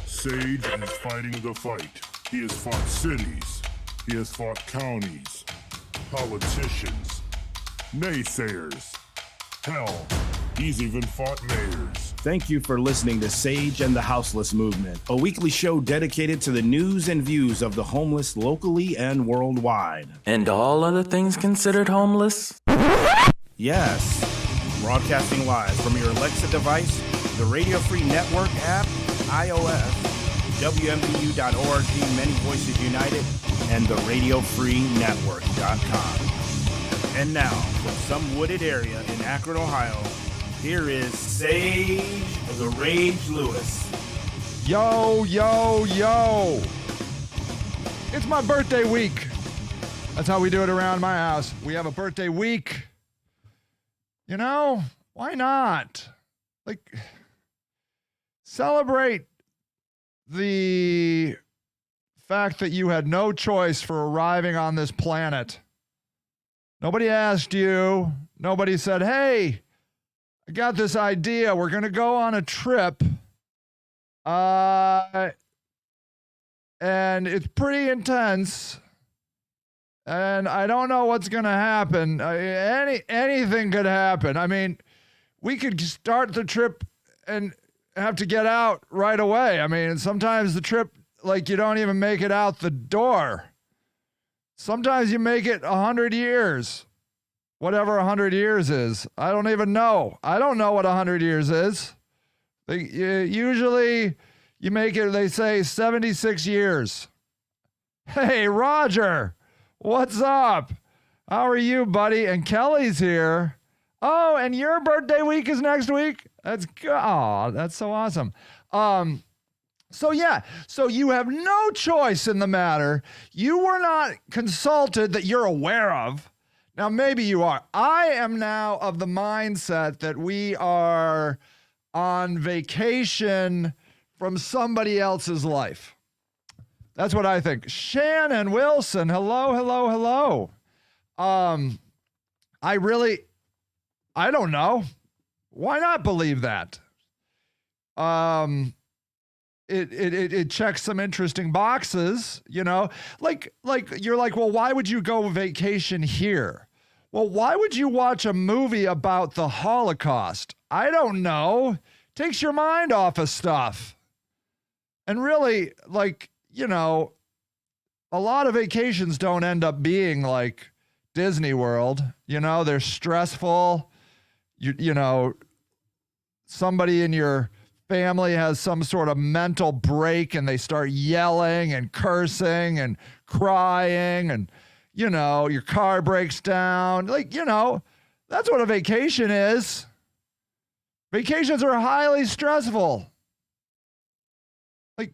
Sage is fighting the fight. He has fought cities. He has fought counties, politicians, naysayers. Hell, he's even fought mayors. Thank you for listening to Sage and the Houseless Movement, a weekly show dedicated to the news and views of the homeless locally and worldwide. And all other things considered homeless? Yes. Broadcasting live from your Alexa device, the Radio Free Network app, iOS, WMBU.org, Many Voices United, and the RadioFreeNetwork.com. And now, from some wooded area in Akron, Ohio, here is Sage the Rage Lewis. Yo, yo, yo. It's my birthday week. That's how we do it around my house. We have a birthday week. You know, why not? Like, celebrate the fact that you had no choice for arriving on this planet. Nobody asked you. Nobody said, hey, I got this idea. We're going to go on a trip. And it's pretty intense. And I don't know what's going to happen. Anything could happen. I mean, we could start the trip and have to get out right away. I mean, sometimes the trip, like, you don't even make it out the door. Sometimes you make it 100 years. Whatever 100 years is. I don't even know. I don't know what 100 years is. Usually you make it, they say 76 years. Hey, Roger, what's up? How are you, buddy? And Kelly's here. Oh, and your birthday week is next week? That's so awesome. So you have no choice in the matter. You were not consulted that you're aware of. Now, maybe you are. I am now of the mindset that we are on vacation from somebody else's life. That's what I think. Shannon Wilson, hello, hello, hello. I don't know. Why not believe that? It checks some interesting boxes, you know, like you're like, well, why would you go vacation here? Well, why would you watch a movie about the Holocaust? I don't know. Takes your mind off of stuff. And really, like, you know, a lot of vacations don't end up being like Disney World. You know, they're stressful. You know, somebody in your family has some sort of mental break and they start yelling and cursing and crying and, you know, your car breaks down. Like, you know, that's what a vacation is. Vacations are highly stressful. Like,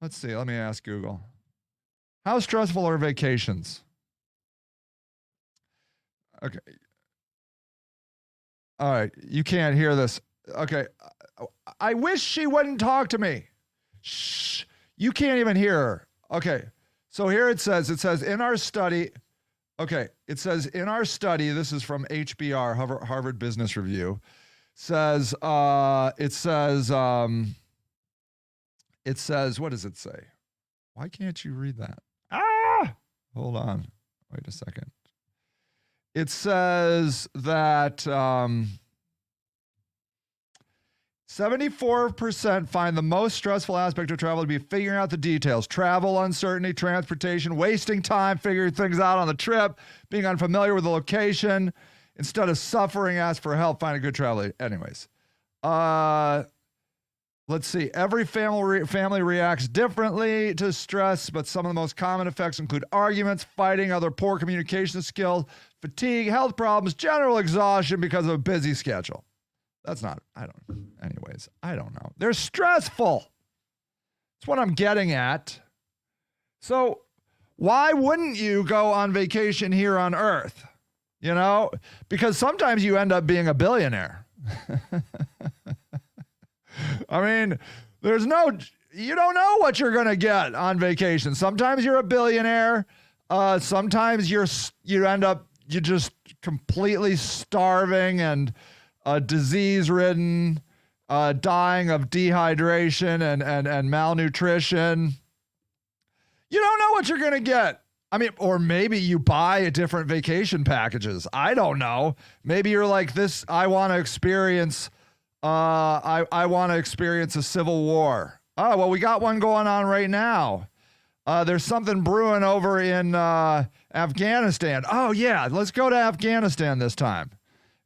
let's see, let me ask Google. How stressful are vacations? Okay. All right, you can't hear this. Okay. I wish she wouldn't talk to me. Shh. You can't even hear her. Okay. So here it says in our study, it says in our study, this is from HBR, Harvard Business Review, says, what does it say? Why can't you read that? Hold on. Wait a second. It says that, 74% find the most stressful aspect of travel to be figuring out the details. Travel, uncertainty, transportation, wasting time figuring things out on the trip, being unfamiliar with the location. Instead of suffering, ask for help, find a good travel. Anyways. Let's see. Every family reacts differently to stress, but some of the most common effects include arguments, fighting, other poor communication skills, fatigue, health problems, general exhaustion because of a busy schedule. That's not, I don't know. They're stressful. That's what I'm getting at. So why wouldn't you go on vacation here on Earth? You know, because sometimes you end up being a billionaire. I mean, you don't know what you're going to get on vacation. Sometimes you're a billionaire. Sometimes you're just completely starving and disease-ridden. dying of dehydration and malnutrition. You don't know what you're going to get. I mean, or maybe you buy different vacation packages. I don't know. Maybe you're like this. I want to experience. I want to experience a civil war. Oh, well, we got one going on right now. There's something brewing over in Afghanistan. Oh, yeah, let's go to Afghanistan this time.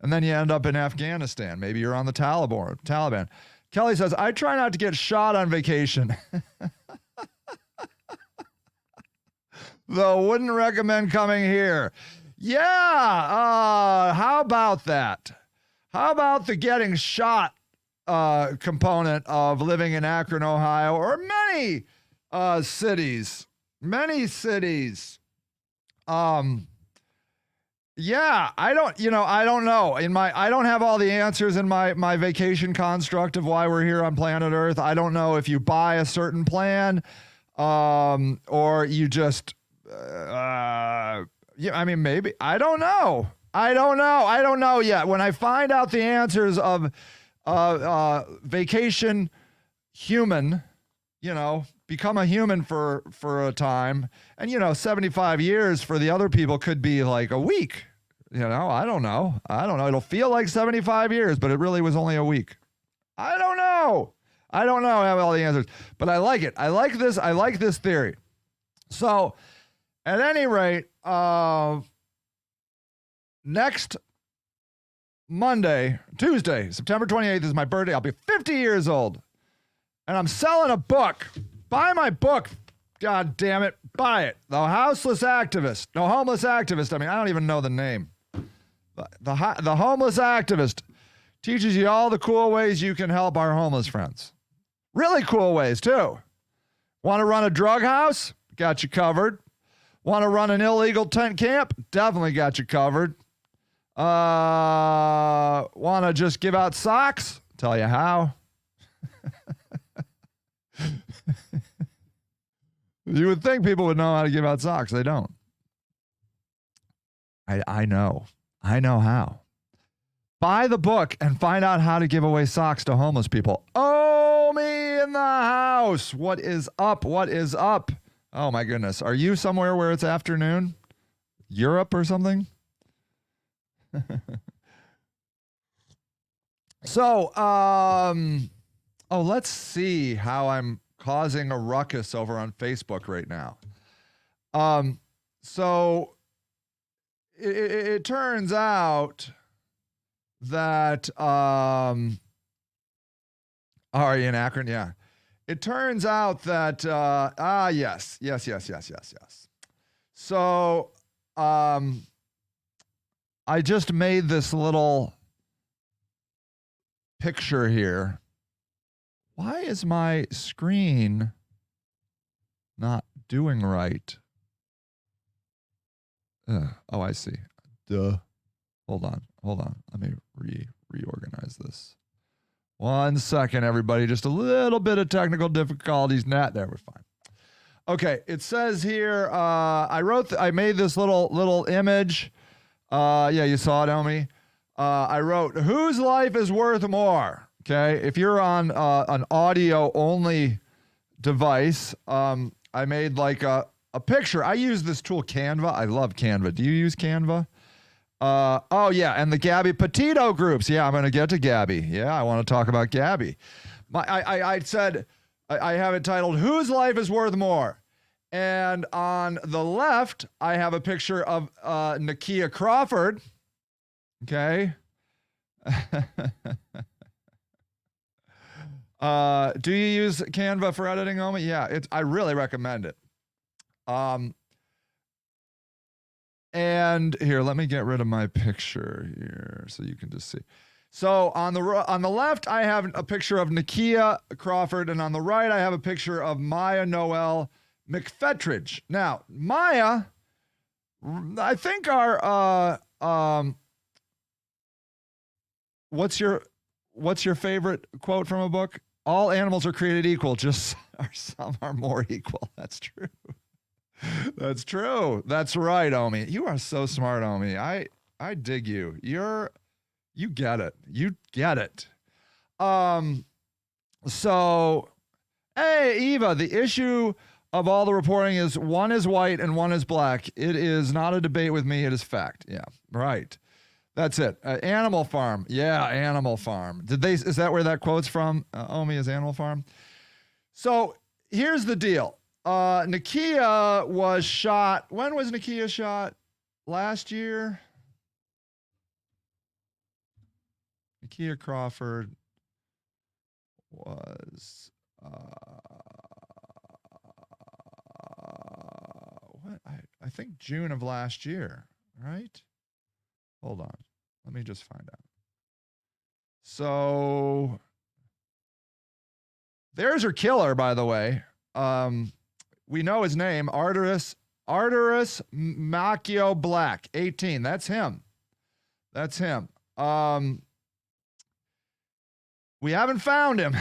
And then you end up in Afghanistan. Maybe you're on the Taliban. Kelly says, I try not to get shot on vacation. Though wouldn't recommend coming here. Yeah, how about that? How about the getting shot component of living in Akron, Ohio, or many cities? Many cities. Yeah, I don't know. I don't have all the answers in my vacation construct of why we're here on planet Earth. I don't know if you buy a certain plan, or you just, maybe, I don't know. I don't know yet. When I find out the answers of, vacation human, become a human for a time. And, 75 years for the other people could be like a week. I don't know. It'll feel like 75 years, but it really was only a week. I don't know. I have all the answers, but I like it. I like this theory. So at any rate, next Tuesday, September 28th is my birthday. I'll be 50 years old. And I'm selling a book. Buy my book. God damn it. Buy it. The Homeless Activist. No, Homeless Activist. I don't even know the name. The Homeless Activist teaches you all the cool ways you can help our homeless friends. Really cool ways, too. Want to run a drug house? Got you covered. Want to run an illegal tent camp? Definitely got you covered. Want to just give out socks? Tell you how. You would think people would know how to give out socks. They don't. I know. I know how. Buy the book and find out how to give away socks to homeless people. Oh, me in the house. What is up? What is up? Oh, my goodness. Are you somewhere where it's afternoon? Europe or something? So, let's see how I'm causing a ruckus over on Facebook right now. So it turns out that, are you in Akron? Yeah. It turns out that, yes. So, I just made this little picture here. Why is my screen not doing right? Oh, I see. Duh. Hold on. Let me reorganize this. 1 second, everybody. Just a little bit of technical difficulties. There, we're fine. Okay, it says here, I made this little image. Yeah, you saw it, Omi. I wrote, whose life is worth more? Okay, if you're on an audio-only device, I made like a picture. I use this tool, Canva. I love Canva. Do you use Canva? Oh, yeah, and the Gabby Petito groups. Yeah, I'm going to get to Gabby. Yeah, I want to talk about Gabby. I said, I have it titled, Whose Life is Worth More? And on the left, I have a picture of Nakia Crawford. Okay. Do you use Canva for editing, Omi? Yeah, I really recommend it. And here, let me get rid of my picture here so you can just see. So on the left, I have a picture of Nakia Crawford, and on the right, I have a picture of Maya Noel McFetridge. Now, Maya, I think what's your favorite quote from a book? All animals are created equal, just some are more equal. That's true. That's true. That's right, Omi. You are so smart, Omi. I dig you. You get it. You get it. So, hey, Eva, the issue of all the reporting is one is white and one is black. It is not a debate with me. It is fact. Yeah, right. That's it. Animal Farm. Yeah, Animal Farm. Is that where that quote's from? Omi is Animal Farm. So here's the deal. Nakia was shot. When was Nakia shot? Last year? Nakia Crawford was what? I think June of last year, right? Hold on. Let me just find out. So there's her killer, by the way. We know his name, Arturus Macchio Black, 18. That's him. That's him. We haven't found him.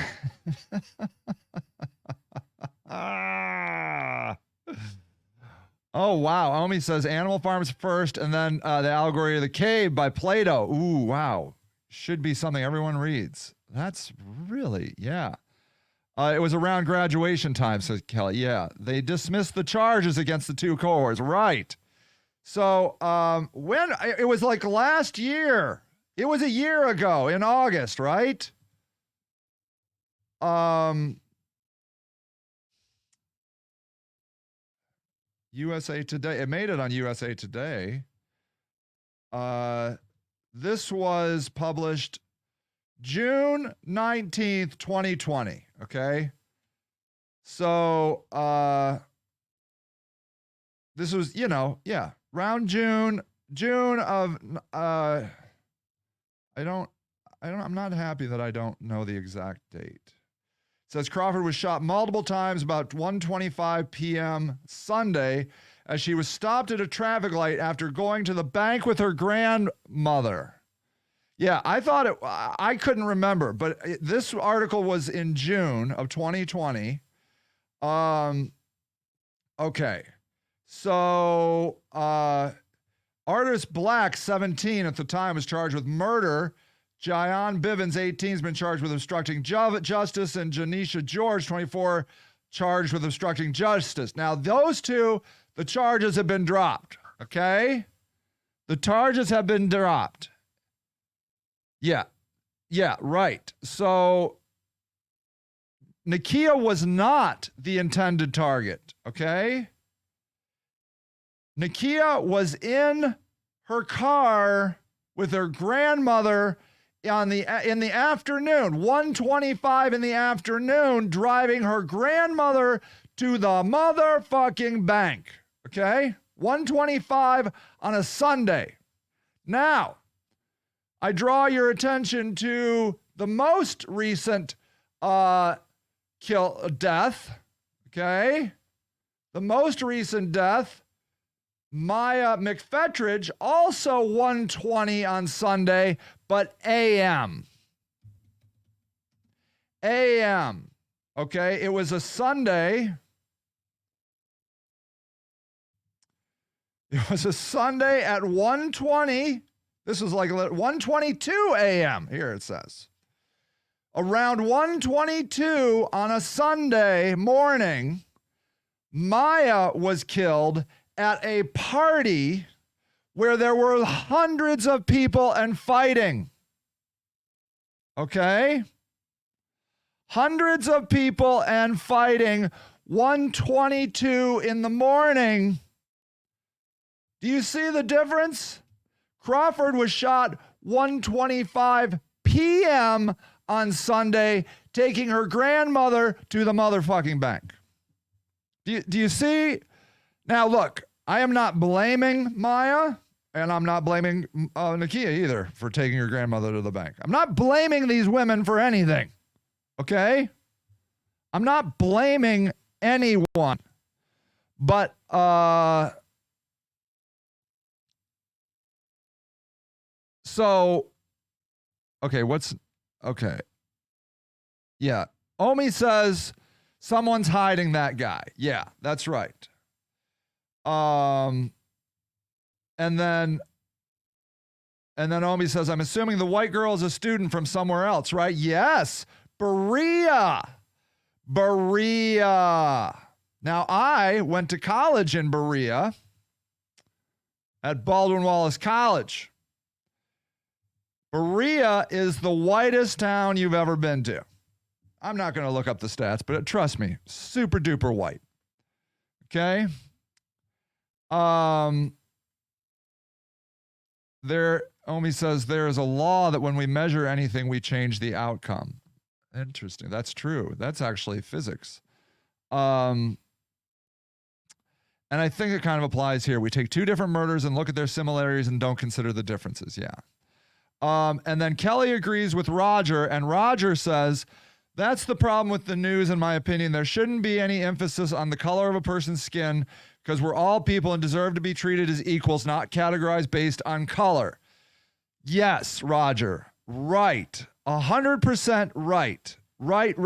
Oh, wow. Omi says Animal Farm's first, and then The Allegory of the Cave by Plato. Ooh, wow. Should be something everyone reads. That's really, yeah. It was around graduation time, says Kelly. Yeah, they dismissed the charges against the two cohorts. Right. So when it was like last year, it was a year ago in August, right? USA Today. It made it on USA Today. This was published June 19th, 2020. Okay. So this was, yeah, around June of I'm not happy that I don't know the exact date. It says Crawford was shot multiple times about 1:25 p.m. Sunday as she was stopped at a traffic light after going to the bank with her grandmother. Yeah, I couldn't remember, but this article was in June of 2020. Okay. So, Artis Black, 17 at the time, was charged with murder. Jayan Bivens, 18, has been charged with obstructing justice, and Janisha George, 24, charged with obstructing justice. Now, those two, the charges have been dropped, okay? The charges have been dropped. Yeah, right. So, Nakia was not the intended target, okay? Nakia was in her car with her grandmother in the afternoon, 1:25 in the afternoon, driving her grandmother to the motherfucking bank. Okay? 1:25 on a Sunday. Now, I draw your attention to the most recent death. Okay? The most recent death, Maya McFetridge, also 1:20 on Sunday, but AM. AM. Okay, it was a Sunday. It was a Sunday at 1:20. This was like 1:22 AM. Here it says. Around 1:22 on a Sunday morning, Maya was killed at a party where there were hundreds of people and fighting. Okay? Hundreds of people and fighting, 1:22 in the morning. Do you see the difference? Crawford was shot 1:25 p.m. on Sunday, taking her grandmother to the motherfucking bank. Do you see? Now, look, I am not blaming Maya, and I'm not blaming Nakia either for taking her grandmother to the bank. I'm not blaming these women for anything, okay? I'm not blaming anyone. But, so, okay. Yeah, Omi says someone's hiding that guy. Yeah, that's right. And then And then Omi says, I'm assuming the white girl is a student from somewhere else, right? Yes. Berea. Berea. Now, I went to college in Berea at Baldwin Wallace College. Berea is the whitest town you've ever been to. I'm not going to look up the stats, but trust me, super duper white. Okay? Omi says there is a law that when we measure anything, we change the outcome. Interesting. That's true. That's actually physics. And I think it kind of applies here. We take two different murders and look at their similarities and don't consider the differences. Yeah. And then Kelly agrees with Roger, and Roger says, that's the problem with the news, in my opinion. There shouldn't be any emphasis on the color of a person's skin because we're all people and deserve to be treated as equals, not categorized based on color. Yes, Roger. Right. 100% right. Right.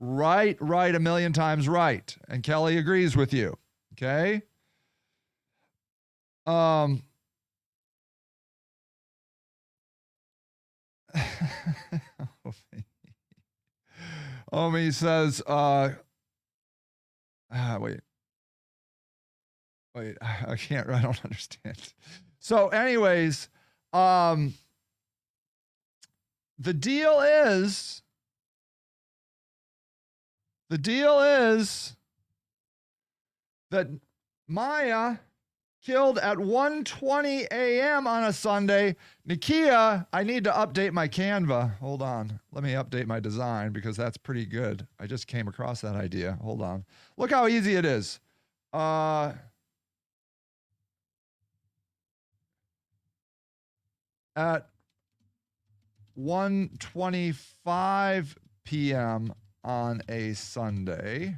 Right. A million times right. And Kelly agrees with you. Okay? Omi says, wait, I can't, I don't understand. So anyways, the deal is that Maya killed at 1:20 a.m. on a Sunday. Nakia, I need to update my Canva. Hold on. Let me update my design because that's pretty good. I just came across that idea. Hold on. Look how easy it is. At 1:25 p.m. on a Sunday.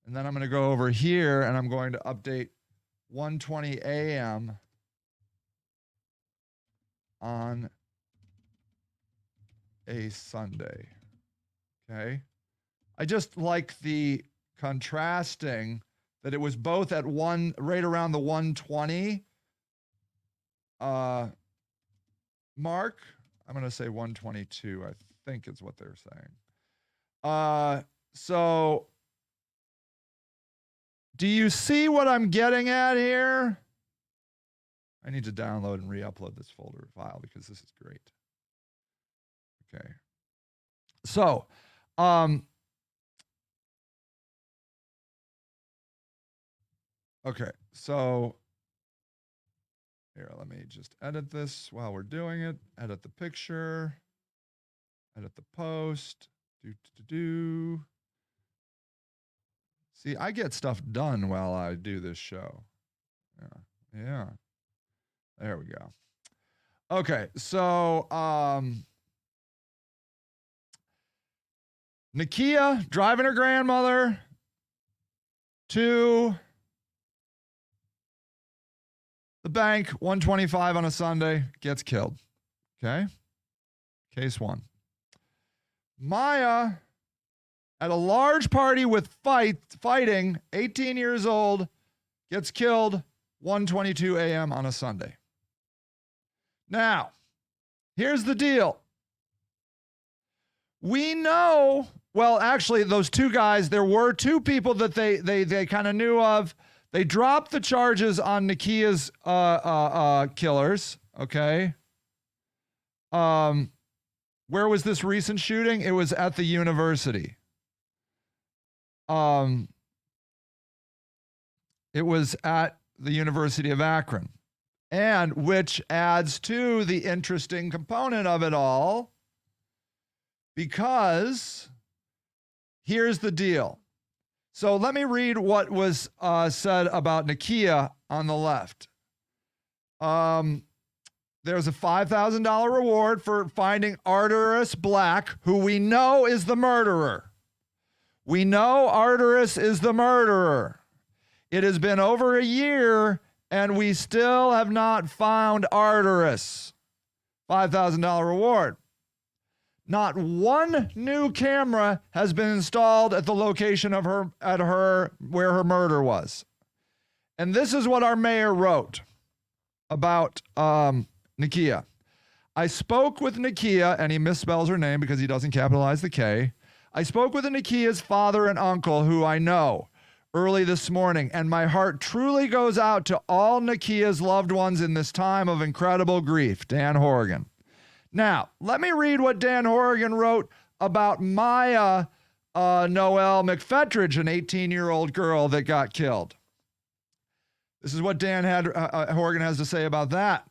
And then I'm going to go over here and I'm going to update 1:20 a.m. on a Sunday. Okay. I just like the contrasting that it was both at right around the 1:20 mark. I'm going to say 1:22, I think is what they're saying. So do you see what I'm getting at here? I need to download and re-upload this folder file because this is great. Okay. So, okay. So here, let me just edit this while we're doing it. Edit the picture. Edit the post. See, I get stuff done while I do this show. Yeah. There we go. Okay, so Nakia driving her grandmother to the bank, 1:25 on a Sunday, gets killed. Okay? Case one. Maya, at a large party with fighting, 18 years old, gets killed 1:22 a.m. on a Sunday. Now, here's the deal. We know, well, actually, those two guys, there were two people that they kind of knew of. They dropped the charges on Nakia's killers, okay? Where was this recent shooting? It was at the university. It was at the University of Akron. And which adds to the interesting component of it all, because here's the deal. So let me read what was said about Nakia on the left. There's a $5,000 reward for finding Arturus Black, who we know is the murderer. We know Arturus is the murderer. It has been over a year, and we still have not found Arturus. $5,000 reward. Not one new camera has been installed at the location of where her murder was. And this is what our mayor wrote. about Nakia. I spoke with Nakia, and he misspells her name because he doesn't capitalize the K. I spoke with Nakia's father and uncle, who I know, early this morning, and my heart truly goes out to all Nakia's loved ones in this time of incredible grief. Dan Horrigan. Now, let me read what Dan Horrigan wrote about Maya Noel McFetridge, an 18-year-old girl that got killed. This is what Dan Horrigan has to say about that.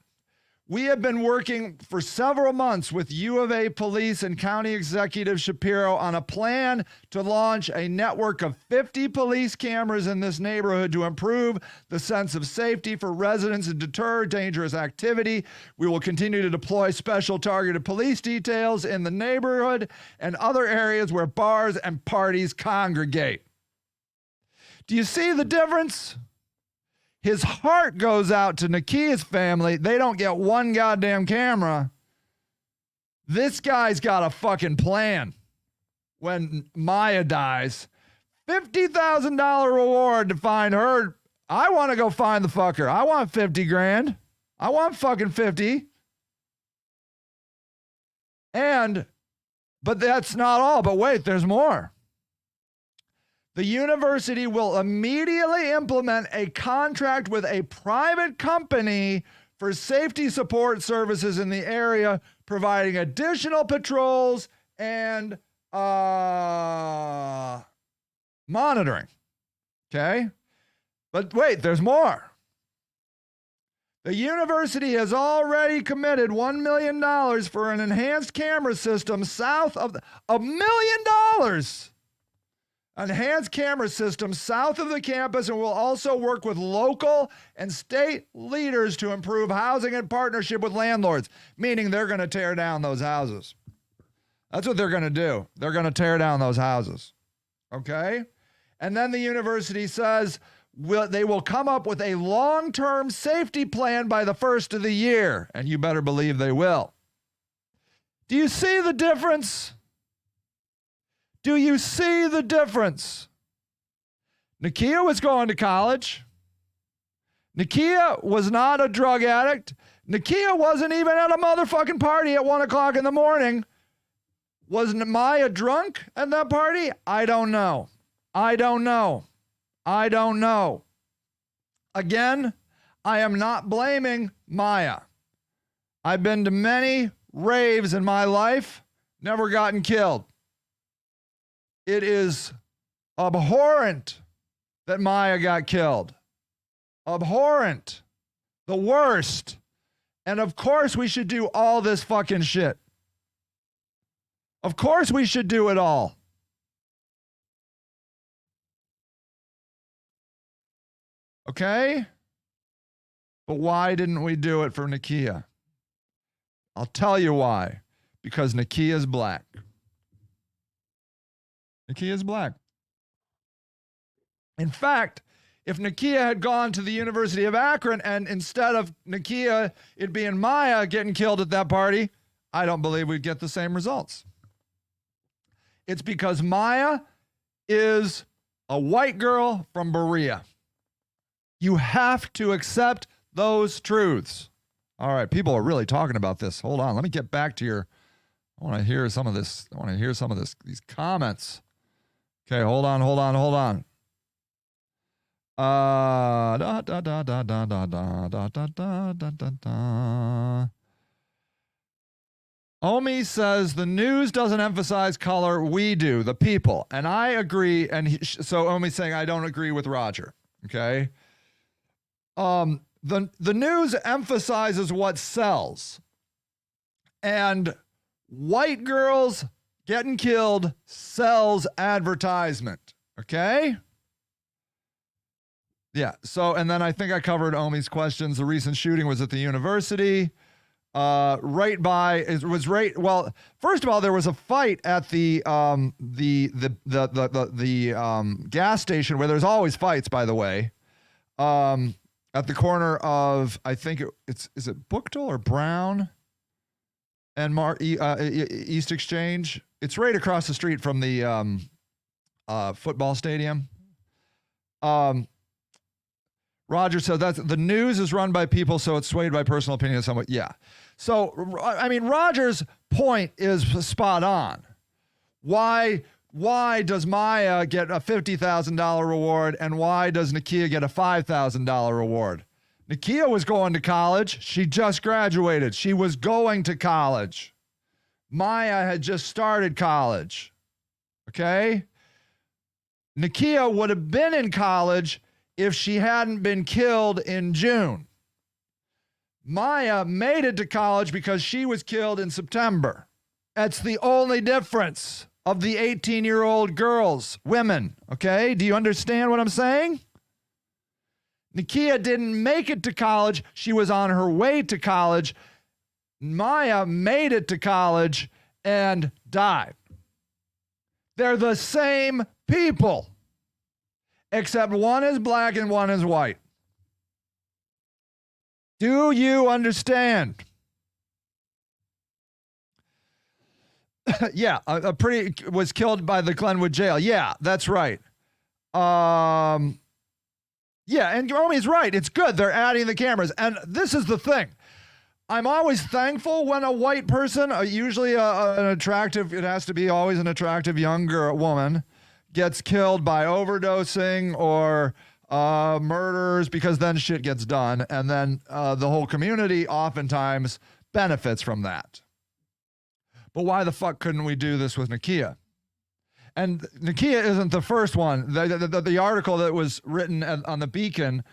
We have been working for several months with U of A police and County Executive Shapiro on a plan to launch a network of 50 police cameras in this neighborhood to improve the sense of safety for residents and deter dangerous activity. We will continue to deploy special targeted police details in the neighborhood and other areas where bars and parties congregate. Do you see the difference? His heart goes out to Nakia's family. They don't get one goddamn camera. This guy's got a fucking plan. When Maya dies, $50,000 reward to find her. I want to go find the fucker. I want 50 grand. I want fucking 50. But that's not all. But wait, there's more. The university will immediately implement a contract with a private company for safety support services in the area, providing additional patrols and monitoring. Okay? But wait, there's more. The university has already committed $1 million for an enhanced camera system south of $1 million. Enhanced camera system south of the campus, and will also work with local and state leaders to improve housing in partnership with landlords, meaning they're going to tear down those houses. That's what they're going to do. They're going to tear down those houses. Okay? And then the university says they will come up with a long-term safety plan by the first of the year, and you better believe they will. Do you see the difference? Do you see the difference? Nakia was going to college. Nakia was not a drug addict. Nakia wasn't even at a motherfucking party at 1 o'clock in the morning. Was Maya drunk at that party? I don't know. I don't know. I don't know. Again, I am not blaming Maya. I've been to many raves in my life, never gotten killed. It is abhorrent that Maya got killed. Abhorrent. The worst. And of course we should do all this fucking shit. Of course we should do it all. Okay? But why didn't we do it for Nakia? I'll tell you why. Because Nakia's black. Nakia is black. In fact, if Nakia had gone to the University of Akron and instead of Nakia, it being Maya getting killed at that party, I don't believe we'd get the same results. It's because Maya is a white girl from Berea. You have to accept those truths. All right, people are really talking about this. Hold on, let me get back to I want to hear some of this. These comments. Okay, hold on. Omi says the news doesn't emphasize color. We do, the people. And I agree. And so Omi's saying I don't agree with Roger. Okay. The news emphasizes what sells. And white girls getting killed sells advertisement. Okay? Yeah. So, and then I think I covered Omi's questions. The recent shooting was at the university. Well, first of all, there was a fight at the gas station where there's always fights, by the way. At the corner of, I think is it Bookdale or Brown and East Exchange? It's right across the street from the football stadium. Roger said that the news is run by people, so it's swayed by personal opinion somewhat. Yeah. So, I mean, Roger's point is spot on. Why does Maya get a $50,000 reward and why does Nakia get a $5,000 reward? Nakia was going to college. She just graduated. She was going to college. Maya had just started college. Okay? Nakia would have been in college if she hadn't been killed in June. Maya made it to college because she was killed in September. That's the only difference of the 18-year-old girls, women, okay? Do you understand what I'm saying? Nakia didn't make it to college. She was on her way to college. Maya made it to college and died. They're the same people, except one is black and one is white. Do you understand? Yeah, a pretty was killed by the Glenwood jail. Yeah, that's right. Yeah, and Omi's right. It's good. They're adding the cameras. And this is the thing. I'm always thankful when a white person, usually an attractive, it has to be always an attractive younger woman, gets killed by overdosing or murders, because then shit gets done. And then the whole community oftentimes benefits from that. But why the fuck couldn't we do this with Nakia? And Nakia isn't the first one. The article that was written on the Beacon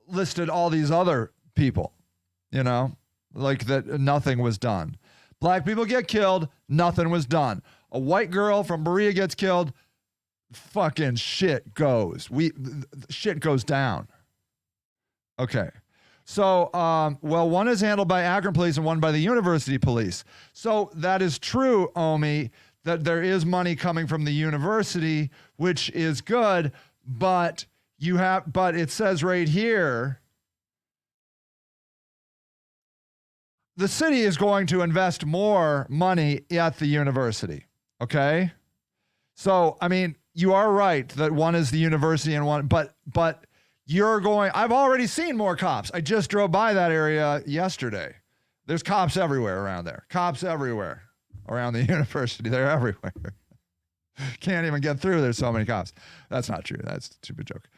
listed all these other people, you know, like that nothing was done. Black people get killed, nothing was done. A white girl from Berea gets killed, fucking shit goes. Shit goes down. Okay. So, well, one is handled by Akron Police and one by the University Police. So that is true, Omi, that there is money coming from the university, which is good, but it says right here, the city is going to invest more money at the university. Okay? So, I mean, you are right that one is the university and one, but I've already seen more cops. I just drove by that area yesterday. There's cops everywhere around there. Cops everywhere around the university. They're everywhere. Can't even get through. There's so many cops. That's not true. That's a stupid joke.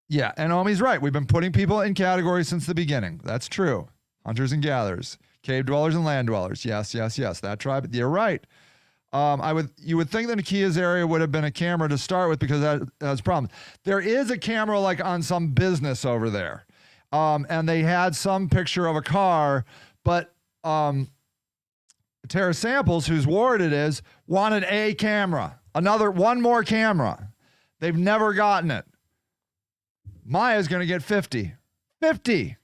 Yeah, and Omi's right. We've been putting people in categories since the beginning. That's true. Hunters and gatherers, cave dwellers and land dwellers. Yes. That tribe. You're right. You would think that Nakia's area would have been a camera to start with because that has problems. There is a camera like on some business over there. And they had some picture of a car, but Tara Samples, whose ward it is, wanted a camera, one more camera. They've never gotten it. Maya's going to get 50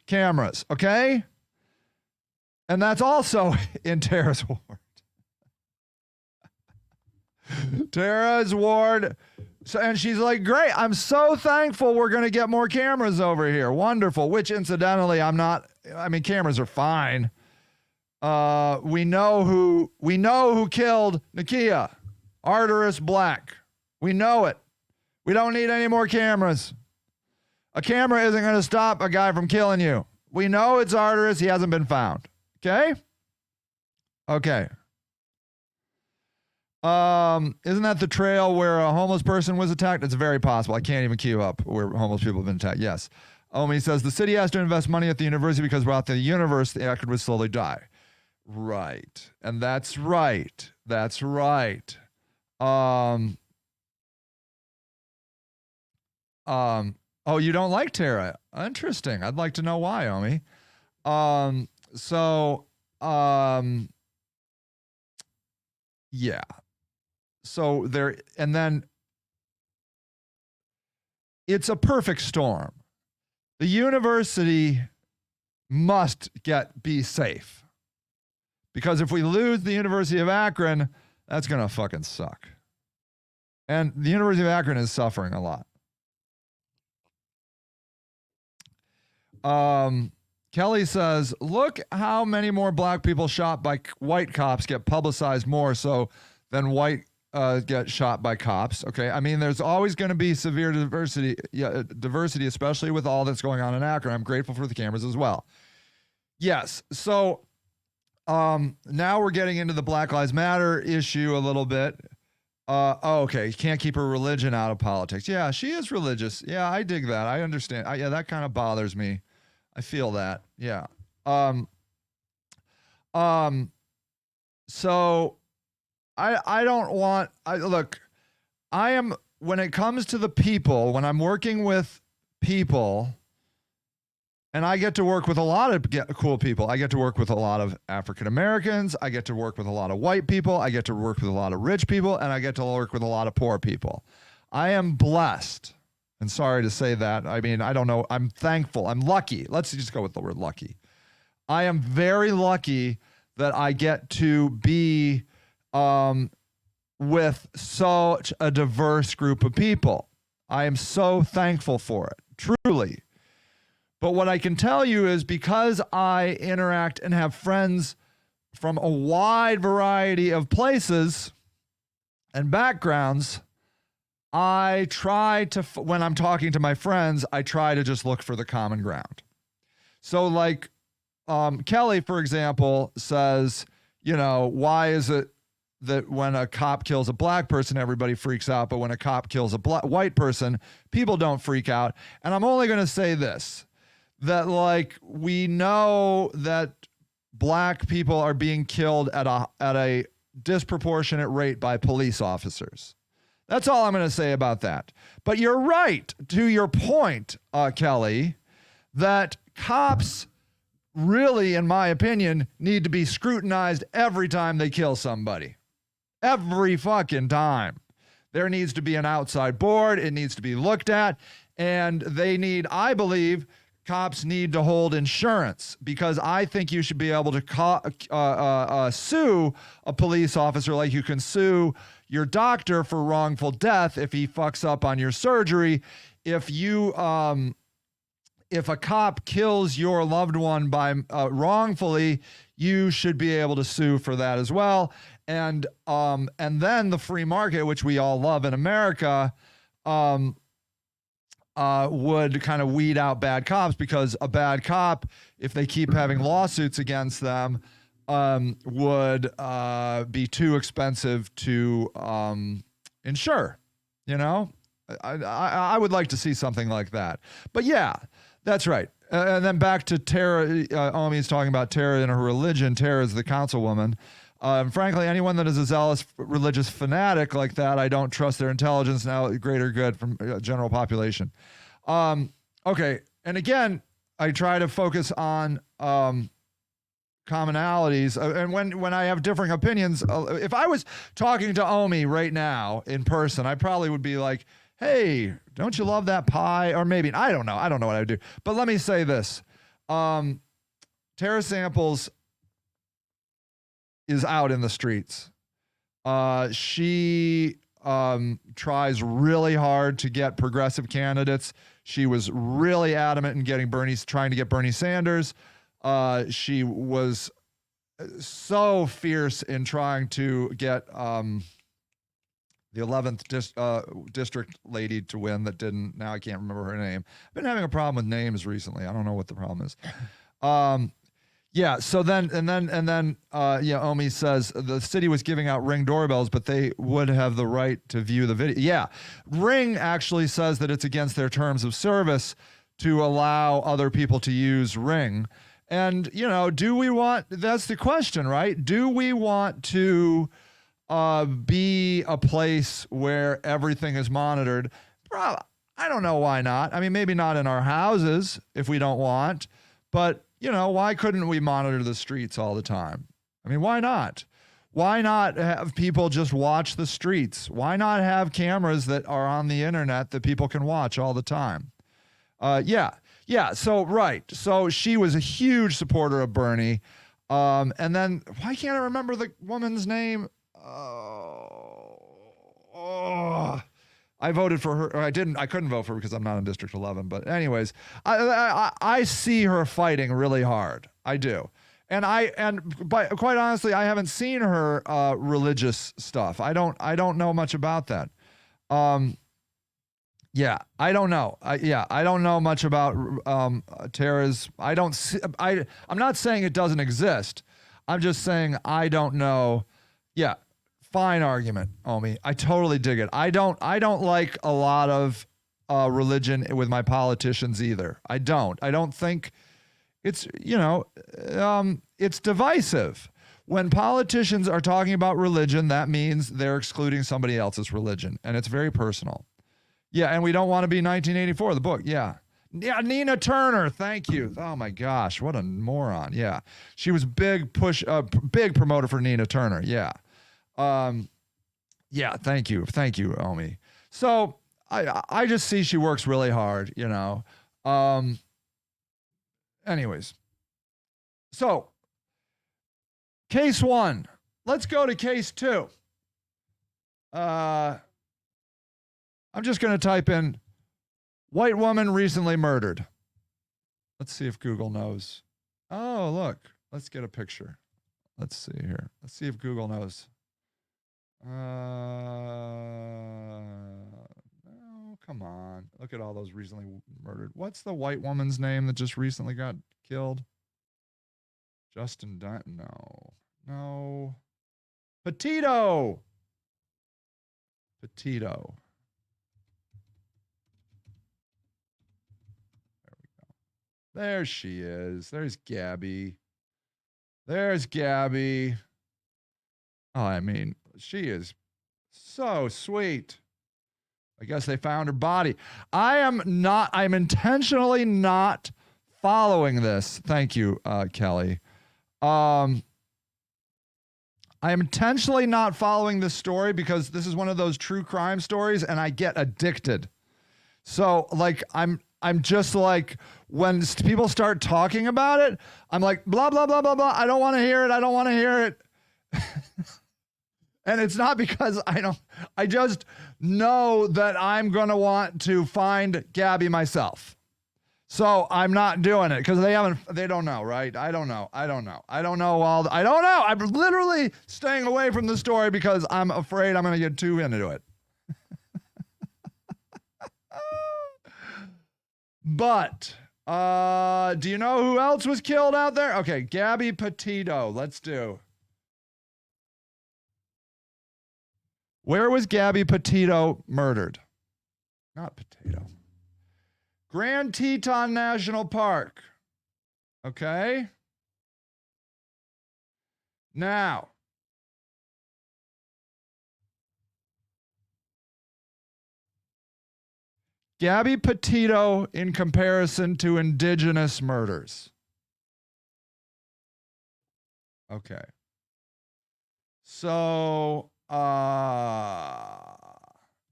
cameras, okay? And that's also in Tara's ward. Tara's ward. So, and she's like, great, I'm so thankful we're going to get more cameras over here. Wonderful. Which, incidentally, cameras are fine. We know who killed Nakia. Arteris Black. We know it. We don't need any more cameras. A camera isn't going to stop a guy from killing you. We know it's Arteris. He hasn't been found. Okay? Okay. Isn't that the trail where a homeless person was attacked? It's very possible. I can't even queue up where homeless people have been attacked. Yes. Omi says the city has to invest money at the university because without the universe, the Akron would slowly die. Right. And that's right. That's right. Oh, you don't like Tara? Interesting. I'd like to know why, Omi. Yeah. So there, and then it's a perfect storm. The university must be safe. Because if we lose the University of Akron, that's going to fucking suck. And the University of Akron is suffering a lot. Kelly says, look how many more black people shot by white cops get publicized more so than white get shot by cops. Okay, I mean, there's always going to be severe diversity, especially with all that's going on in Akron. I'm grateful for the cameras as well. Yes, so now we're getting into the Black Lives Matter issue a little bit. Okay, you can't keep her religion out of politics. Yeah, she is religious. Yeah, I dig that. I understand. Yeah, that kind of bothers me. I feel that. Yeah. So I don't want, look, I am, when it comes to the people, when I'm working with people, and I get to work with a lot of cool people. I get to work with a lot of African Americans. I get to work with a lot of white people. I get to work with a lot of rich people, and I get to work with a lot of poor people. I am blessed. And sorry to say that. I mean, I don't know. I'm thankful. I'm lucky. Let's just go with the word lucky. I am very lucky that I get to be with such a diverse group of people. I am so thankful for it, truly. But what I can tell you is because I interact and have friends from a wide variety of places and backgrounds, I try to, when I'm talking to my friends, I try to just look for the common ground. So like Kelly, for example, says, you know, why is it that when a cop kills a black person, everybody freaks out, but when a cop kills a white person, people don't freak out? And I'm only going to say this, that like we know that black people are being killed at a disproportionate rate by police officers. That's all I'm going to say about that. But you're right, to your point, Kelly, that cops really, in my opinion, need to be scrutinized every time they kill somebody. Every fucking time. There needs to be an outside board. It needs to be looked at. And they need, I believe, cops need to hold insurance, because I think you should be able to sue a police officer like you can sue your doctor for wrongful death if he fucks up on your surgery. If you, if a cop kills your loved one by wrongfully, you should be able to sue for that as well. And then the free market, which we all love in America, would kind of weed out bad cops, because a bad cop, if they keep having lawsuits against them, would be too expensive to insure. You know, I would like to see something like that. But yeah, that's right. And then back to Tara. Omi's talking about Tara and her religion. Tara is the councilwoman. Frankly, anyone that is a zealous religious fanatic like that, I don't trust their intelligence now, greater good from general population. Okay. And again, I try to focus on commonalities. And when I have differing opinions, if I was talking to Omi right now in person, I probably would be like, hey, don't you love that pie? Or maybe, I don't know what I would do. But let me say this. Tara Samples is out in the streets. She tries really hard to get progressive candidates. She was really adamant in trying to get Bernie Sanders. She was so fierce in trying to get the 11th district lady to win that didn't. Now I can't remember her name. I've been having a problem with names recently. I don't know what the problem is. Yeah. So then, Omi says the city was giving out Ring doorbells, but they would have the right to view the video. Yeah. Ring actually says that it's against their terms of service to allow other people to use Ring. And, you know, that's the question, right? Do we want to be a place where everything is monitored? I don't know why not. I mean, maybe not in our houses if we don't want, but you know, why couldn't we monitor the streets all the time? I mean, why not? Why not have people just watch the streets? Why not have cameras that are on the internet that people can watch all the time? Yeah. So, right. So she was a huge supporter of Bernie. And then why can't I remember the woman's name? I voted for her. Or I couldn't vote for her because I'm not in District 11. But anyways, I see her fighting really hard. I do. But quite honestly, I haven't seen her religious stuff. I don't know much about that. Yeah, I don't know. I don't know much about Tara's. I'm not saying it doesn't exist. I'm just saying I don't know. Yeah, fine argument, Omi. I totally dig it. I don't like a lot of religion with my politicians either. I don't think it's, it's divisive. When politicians are talking about religion, that means they're excluding somebody else's religion, and it's very personal. Yeah, and we don't want to be 1984, the book. Yeah, Nina Turner, thank you. Oh my gosh, what a moron. Yeah, she was big promoter for Nina Turner. Yeah. Yeah, thank you, Omi. So I just see she works really hard, Anyways, so case 1. Let's go to case 2. I'm just going to type in white woman recently murdered. Let's see if Google knows. Oh, look. Let's get a picture. Let's see here. Let's see if Google knows. Oh, come on. Look at all those recently murdered. What's the white woman's name that just recently got killed? Justin Dunn? No. Petito. There she is. There's Gabby. Oh, I mean, she is so sweet. I guess they found her body. I'm intentionally not following this. Thank you, Kelly. I am intentionally not following this story because this is one of those true crime stories and I get addicted. So like, I'm just like, when people start talking about it, I'm like, blah, blah, blah, blah, blah. I don't want to hear it. And it's not because I just know that I'm going to want to find Gabby myself. So I'm not doing it because they don't know, right? I don't know. I'm literally staying away from the story because I'm afraid I'm going to get too into it. But do you know who else was killed out there? Okay, Gabby Petito. Let's do. Where was Gabby Petito murdered? Not Potato. Grand Teton National Park. Okay. Now, Gabby Petito in comparison to indigenous murders. Okay. So,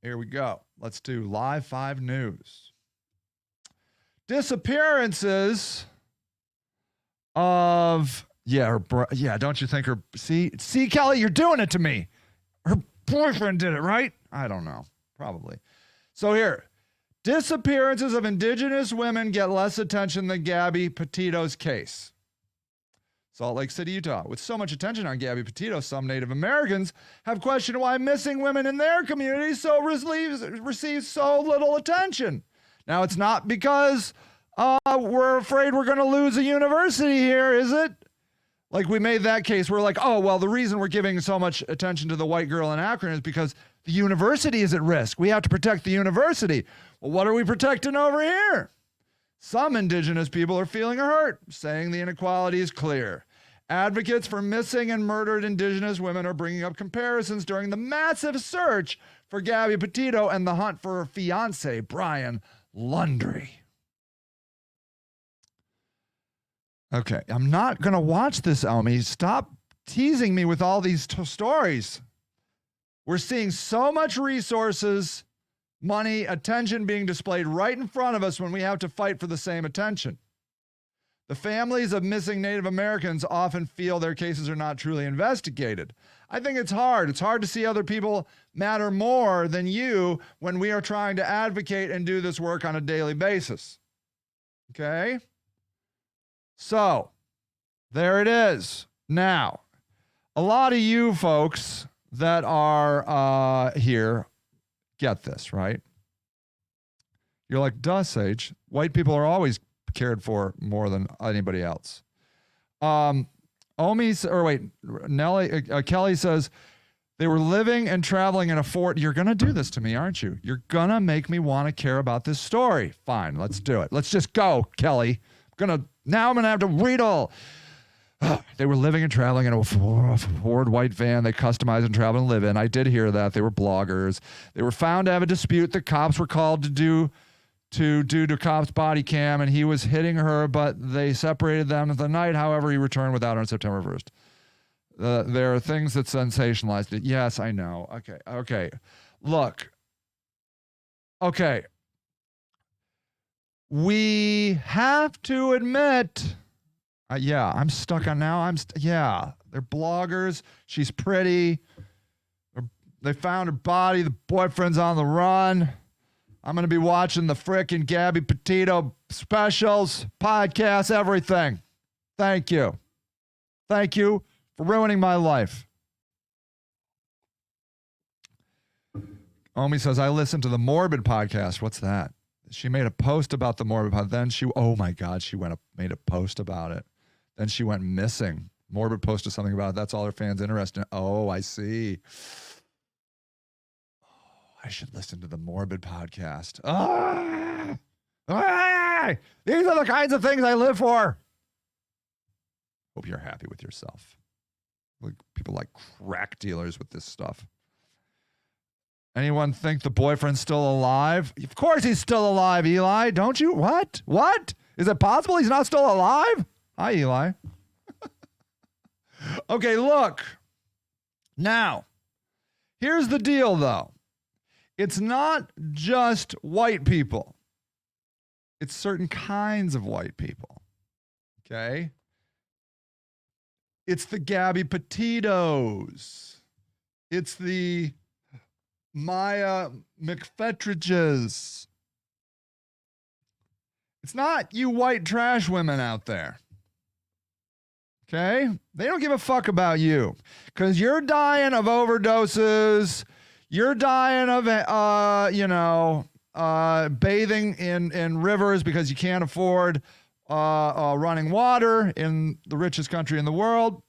here we go. Let's do Live 5 News. Disappearances of, don't you think see, Kelly, you're doing it to me. Her boyfriend did it, right? I don't know. Probably. So here, disappearances of indigenous women get less attention than Gabby Petito's case. Salt Lake City, Utah. With so much attention on Gabby Petito, some Native Americans have questioned why missing women in their communities receive so little attention. Now, it's not because we're afraid we're going to lose a university here, is it? Like we made that case. We're like, oh, well, the reason we're giving so much attention to the white girl in Akron is because the university is at risk. We have to protect the university. Well, what are we protecting over here? Some indigenous people are feeling hurt, saying the inequality is clear. Advocates for missing and murdered indigenous women are bringing up comparisons during the massive search for Gabby Petito and the hunt for her fiance, Brian Lundry. Okay, I'm not going to watch this, Elmi. Stop teasing me with all these stories. We're seeing so much resources, money, attention being displayed right in front of us when we have to fight for the same attention. The families of missing Native Americans often feel their cases are not truly investigated. I think it's hard. It's hard to see other people matter more than you when we are trying to advocate and do this work on a daily basis. Okay? So, there it is. Now, a lot of you folks that are here get this, right? You're like, duh, Sage. White people are always cared for more than anybody else. Kelly says, they were living and traveling in a fort. You're going to do this to me, aren't you? You're going to make me want to care about this story. Fine, let's do it. Let's just go, Kelly. Now I'm going to have to read all. They were living and traveling in a Ford white van they customized and traveled and live in. I did hear that. They were bloggers. They were found to have a dispute the cops were called to do to cop's body cam, and he was hitting her, but they separated them at the night. However, he returned without her on September 1st. There are things that sensationalized it. Yes, I know. Okay. Look. Okay. We have to admit, I'm stuck on now. They're bloggers. She's pretty. They found her body. The boyfriend's on the run. I'm going to be watching the frickin' Gabby Petito specials, podcasts, everything. Thank you. Thank you for ruining my life. Omi says, I listened to the Morbid podcast. What's that? She made a post about the Morbid podcast. Then oh my God, she made a post about it. Then she went missing. Morbid posted something about it. That's all her fans interested in. Oh, I see. I should listen to the Morbid podcast. These are the kinds of things I live for. Hope you're happy with yourself. Like people like crack dealers with this stuff. Anyone think the boyfriend's still alive? Of course he's still alive, Eli. Don't you? What? Is it possible he's not still alive? Hi, Eli. Okay, look. Now, here's the deal, though. It's not just white people. It's certain kinds of white people. Okay? It's the Gabby Petitos. It's the Maya McFettridges. It's not you white trash women out there. Okay? They don't give a fuck about you. Because you're dying of overdoses. You're dying of, bathing in rivers because you can't afford running water in the richest country in the world.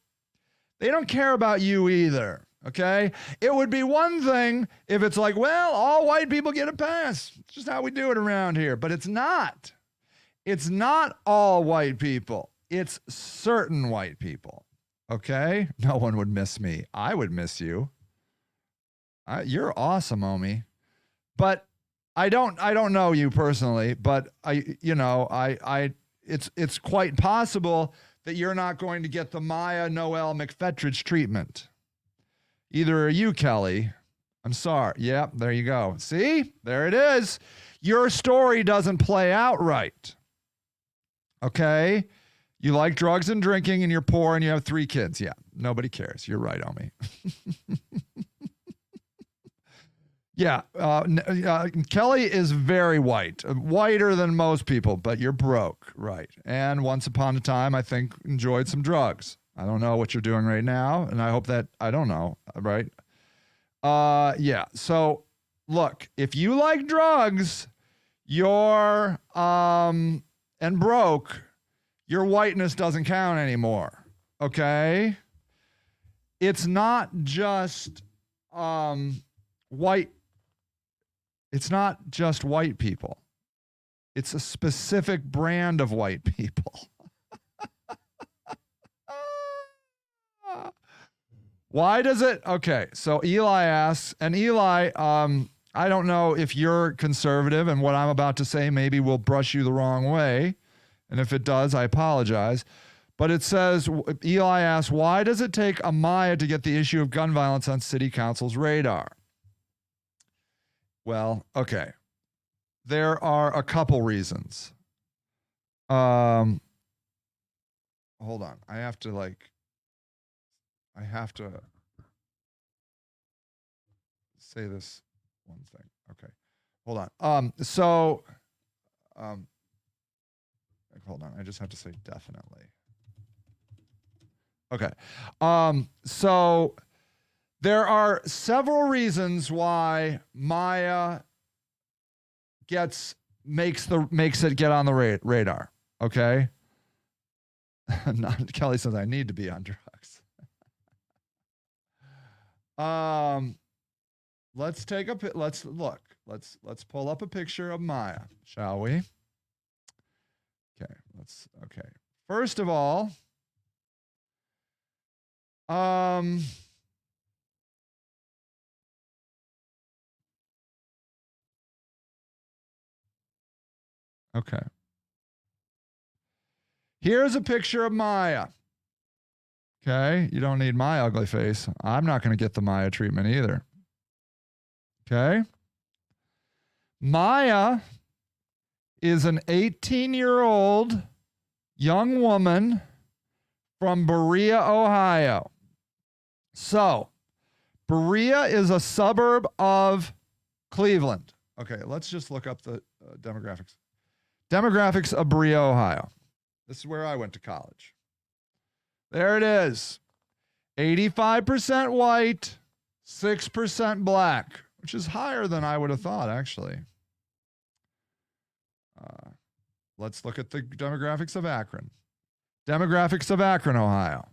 They don't care about you either, okay? It would be one thing if it's like, well, all white people get a pass. It's just how we do it around here. But it's not. It's not all white people. It's certain white people, okay? No one would miss me. I would miss you. You're awesome, Omi. But I don't know you personally, but it's quite possible that you're not going to get the Maya Noel McFettridge treatment. Either are you, Kelly. I'm sorry. Yep, there you go. See? There it is. Your story doesn't play out right. Okay? You like drugs and drinking and you're poor and you have 3 kids. Yeah, nobody cares. You're right, Omi. Yeah, Kelly is very white, whiter than most people, but you're broke, right? And once upon a time, I think, enjoyed some drugs. I don't know what you're doing right now, and I hope that, I don't know, right? Yeah, so look, if you like drugs, you're, and broke, your whiteness doesn't count anymore, okay? It's not just white. It's not just white people. It's a specific brand of white people. Why does it? Okay, so Eli asks, and Eli, I don't know if you're conservative, and what I'm about to say maybe will brush you the wrong way. And if it does, I apologize. But it says, Eli asks, why does it take a Maya to get the issue of gun violence on city council's radar? Well, okay. There are a couple reasons. Hold on. I have to say this one thing. Okay. Hold on. Hold on. I just have to say definitely. Okay. So there are several reasons why Maya makes it get on the radar. Okay. Kelly says I need to be on drugs. Let's look. Let's pull up a picture of Maya, shall we? Okay. First of all, okay. Here's a picture of Maya. Okay, you don't need my ugly face. I'm not going to get the Maya treatment either. Okay. Maya is an 18-year-old young woman from Berea, Ohio. So, Berea is a suburb of Cleveland. Okay, let's just look up the demographics. Demographics of Berea, Ohio. This is where I went to college. There it is. 85% white, 6% black, which is higher than I would have thought, actually. Let's look at the demographics of Akron. Demographics of Akron, Ohio.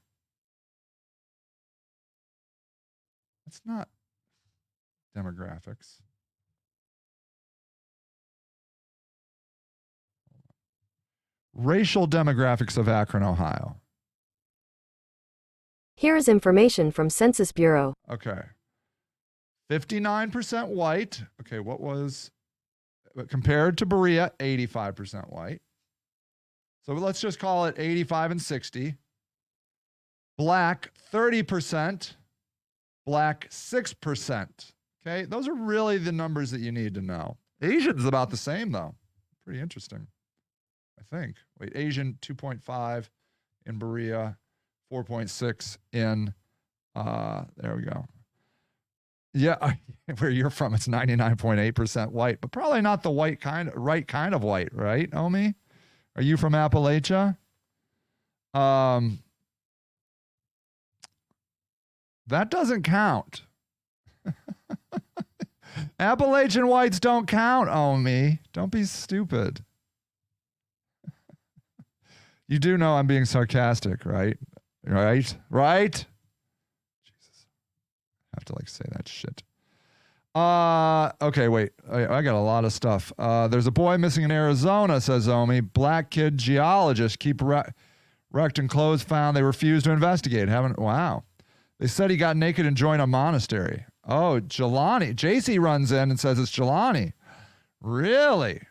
That's not demographics. Racial demographics of Akron, Ohio. Here is information from Census Bureau. Okay. 59% white. Okay, what was compared to Berea, 85% white. So let's just call it 85 and 60. Black, 30%. Black, 6%. Okay, those are really the numbers that you need to know. Asian's about the same, though. Pretty interesting, I think. Wait, Asian, 2.5 in Berea, 4.6 in, there we go. Yeah, where you're from, it's 99.8% white, but probably not the right kind of white, right, Omi? Are you from Appalachia? That doesn't count. Appalachian whites don't count, Omi. Don't be stupid. You do know I'm being sarcastic, right? Right? Jesus. I have to say that shit. Okay, wait. I got a lot of stuff. There's a boy missing in Arizona, says Omi. Black kid geologist keep wrecked and clothes found. They refused to investigate. Wow. They said he got naked and joined a monastery. Oh, Jelani. JC runs in and says it's Jelani. Really?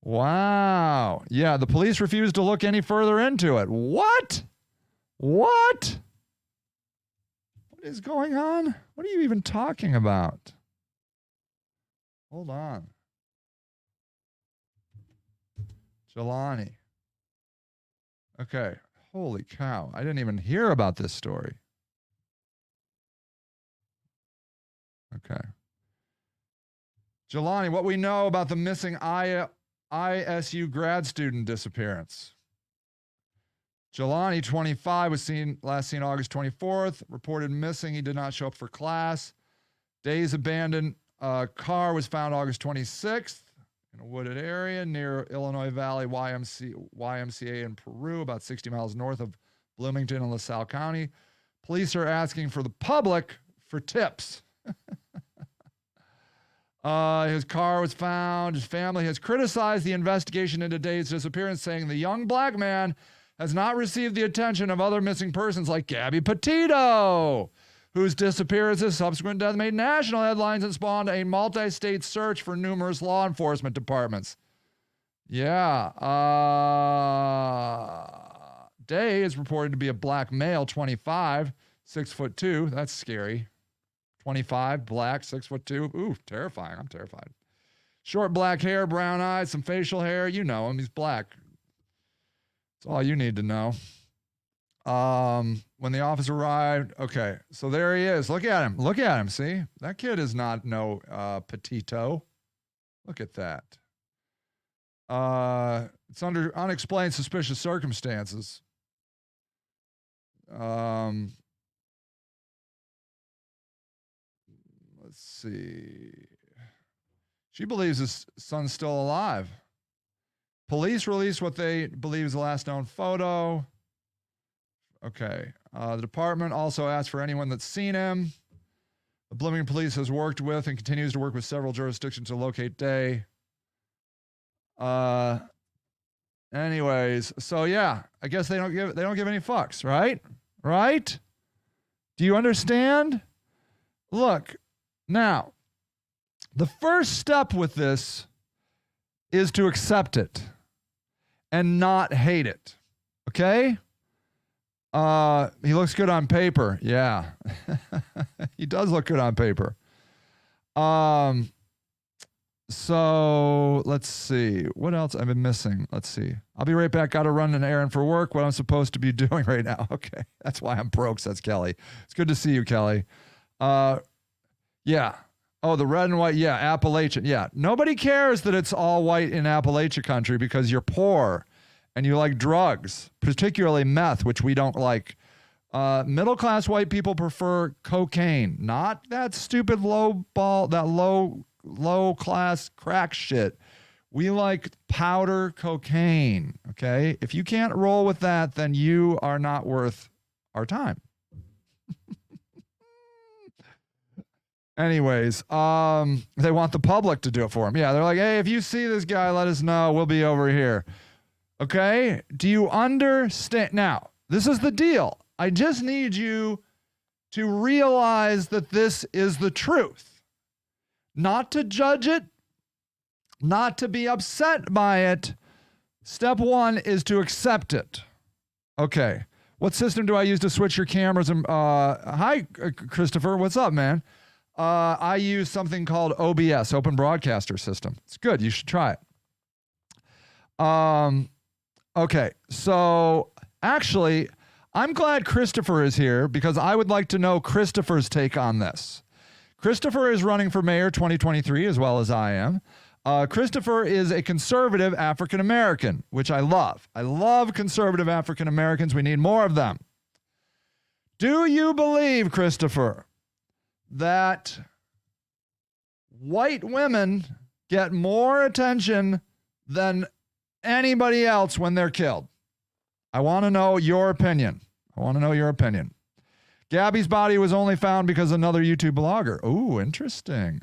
Wow. Yeah, the police refused to look any further into it. What? What is going on? What are you even talking about? Hold on. Jelani. Okay. Holy cow. I didn't even hear about this story. Okay. Jelani, what we know about the missing ISU grad student disappearance. Jelani, 25, was last seen August 24th, reported missing. He did not show up for class. Day's abandoned car was found August 26th in a wooded area near Illinois Valley YMCA in Peru, about 60 miles north of Bloomington in LaSalle County. Police are asking for the public for tips. His car was found. His family has criticized the investigation into Day's disappearance, saying the young black man has not received the attention of other missing persons like Gabby Petito, whose disappearance and subsequent death made national headlines and spawned a multi-state search for numerous law enforcement departments. Yeah. Day is reported to be a black male, 25, 6'2". That's scary. 25, black, 6'2". Ooh, terrifying. I'm terrified. Short black hair, brown eyes, some facial hair. You know him. He's black. That's all you need to know. When the officer arrived, okay, so there he is. Look at him. Look at him. See? That kid is not no Petito. Look at that. It's under unexplained suspicious circumstances. Let's see. She believes his son's still alive. Police released what they believe is the last known photo. Okay. The department also asked for anyone that's seen him. The Bloomington Police has worked with and continues to work with several jurisdictions to locate Day. Anyways, so yeah, I guess they don't give any fucks, right? Right? Do you understand? Look, now, the first step with this is to accept it and not hate it. Okay? He looks good on paper. Yeah. He does look good on paper. So let's see. What else I've been missing? Let's see. I'll be right back. Got to run an errand for work. What I'm supposed to be doing right now. Okay. That's why I'm broke, says Kelly. It's good to see you, Kelly. Yeah. Oh, the red and white. Yeah. Appalachian. Yeah. Nobody cares that it's all white in Appalachia country because you're poor and you like drugs, particularly meth, which we don't like. Middle-class white people prefer cocaine, not that stupid low-class crack shit. We like powder cocaine, okay? If you can't roll with that, then you are not worth our time. Anyways, they want the public to do it for them. Yeah, they're like, hey, if you see this guy, let us know. We'll be over here. Okay? Do you understand? Now, this is the deal. I just need you to realize that this is the truth. Not to judge it, not to be upset by it. Step one is to accept it. Okay. What system do I use to switch your cameras? Hi, Christopher. What's up, man? I use something called OBS, Open Broadcaster System. It's good. You should try it. Okay. So actually, I'm glad Christopher is here because I would like to know Christopher's take on this. Christopher is running for mayor 2023 as well as I am. Christopher is a conservative African American, which I love. I love conservative African Americans. We need more of them. Do you believe, Christopher, that white women get more attention than anybody else when they're killed? I want to know your opinion. Gabby's body was only found because another YouTube blogger. Ooh, interesting.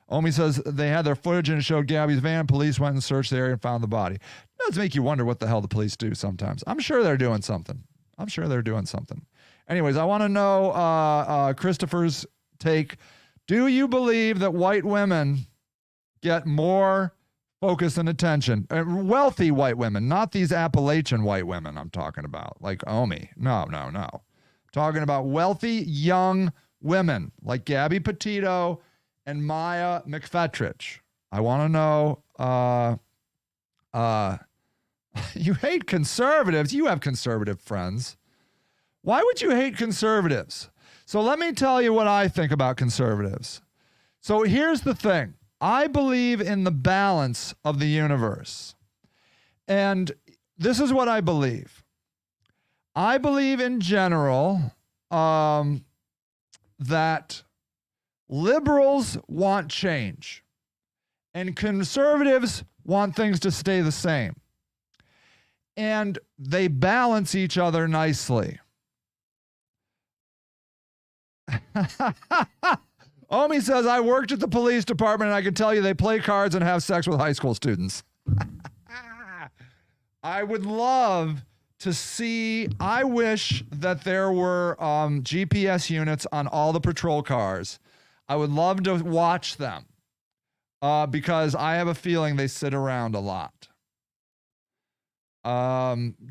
Omi says they had their footage and it showed Gabby's van. Police went and searched the area and found the body. It does make you wonder what the hell the police do sometimes. I'm sure they're doing something. Anyways, I want to know Christopher's take. Do you believe that white women get more focus and attention? Wealthy white women, not these Appalachian white women I'm talking about, like Omi. No. Talking about wealthy young women like Gabby Petito and Maya McFetrich. I want to know, you hate conservatives. You have conservative friends. Why would you hate conservatives? So let me tell you what I think about conservatives. So here's the thing. I believe in the balance of the universe. And this is what I believe. I believe in general that liberals want change and conservatives want things to stay the same. And they balance each other nicely. Omi says, I worked at the police department and I can tell you they play cards and have sex with high school students. I would love to see, I wish that there were GPS units on all the patrol cars. I would love to watch them because I have a feeling they sit around a lot